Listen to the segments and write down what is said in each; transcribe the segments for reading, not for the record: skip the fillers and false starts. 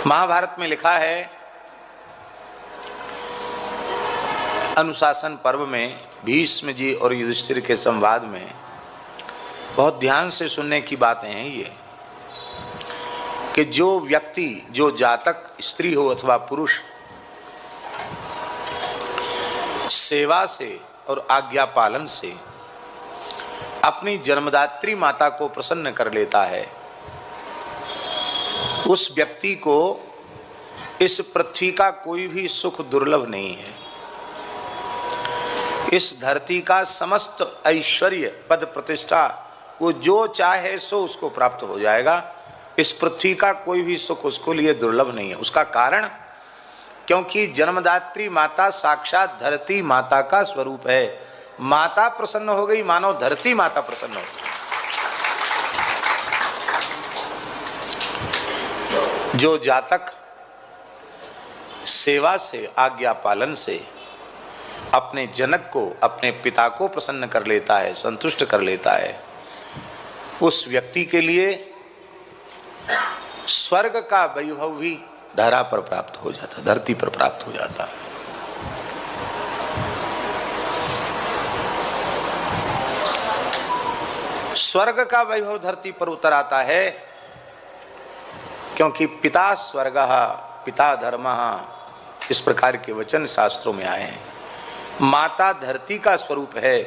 महाभारत में लिखा है, अनुशासन पर्व में भीष्म जी और युधिष्ठिर के संवाद में बहुत ध्यान से सुनने की बातें हैं ये, कि जो व्यक्ति, जो जातक स्त्री हो अथवा पुरुष, सेवा से और आज्ञा पालन से अपनी जन्मदात्री माता को प्रसन्न कर लेता है, उस व्यक्ति को इस पृथ्वी का कोई भी सुख दुर्लभ नहीं है। इस धरती का समस्त ऐश्वर्य, पद, प्रतिष्ठा, वो जो चाहे सो उसको प्राप्त हो जाएगा। इस पृथ्वी का कोई भी सुख उसको लिए दुर्लभ नहीं है। उसका कारण, क्योंकि जन्मदात्री माता साक्षात धरती माता का स्वरूप है। माता प्रसन्न हो गई, मानो धरती माता प्रसन्न हो गई। जो जातक सेवा से, आज्ञा पालन से अपने जनक को, अपने पिता को प्रसन्न कर लेता है, संतुष्ट कर लेता है, उस व्यक्ति के लिए स्वर्ग का वैभव भी धरा पर प्राप्त हो जाता, धरती पर प्राप्त हो जाता। स्वर्ग का वैभव धरती पर उतर आता है, क्योंकि पिता स्वर्गः पिता धर्मः, इस प्रकार के वचन शास्त्रों में आए हैं। माता धरती का स्वरूप है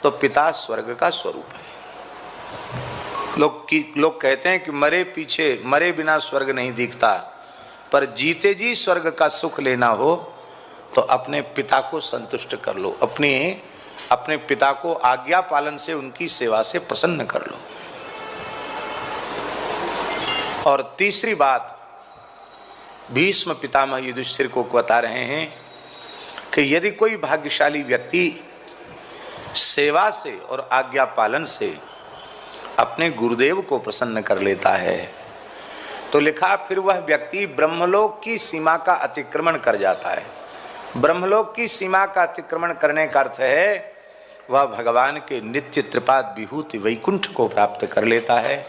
तो पिता स्वर्ग का स्वरूप है। लोग कहते हैं कि मरे बिना स्वर्ग नहीं दिखता, पर जीते जी स्वर्ग का सुख लेना हो तो अपने पिता को संतुष्ट कर लो, अपने पिता को आज्ञा पालन से, उनकी सेवा से प्रसन्न कर लो। और तीसरी बात, भीष्म पितामह युधिष्ठिर को बता रहे हैं कि यदि कोई भाग्यशाली व्यक्ति सेवा से और आज्ञा पालन से अपने गुरुदेव को प्रसन्न कर लेता है, तो लिखा फिर वह व्यक्ति ब्रह्मलोक की सीमा का अतिक्रमण कर जाता है। ब्रह्मलोक की सीमा का अतिक्रमण करने का अर्थ है वह भगवान के नित्य त्रिपाद विभूति वैकुंठ को प्राप्त कर लेता है।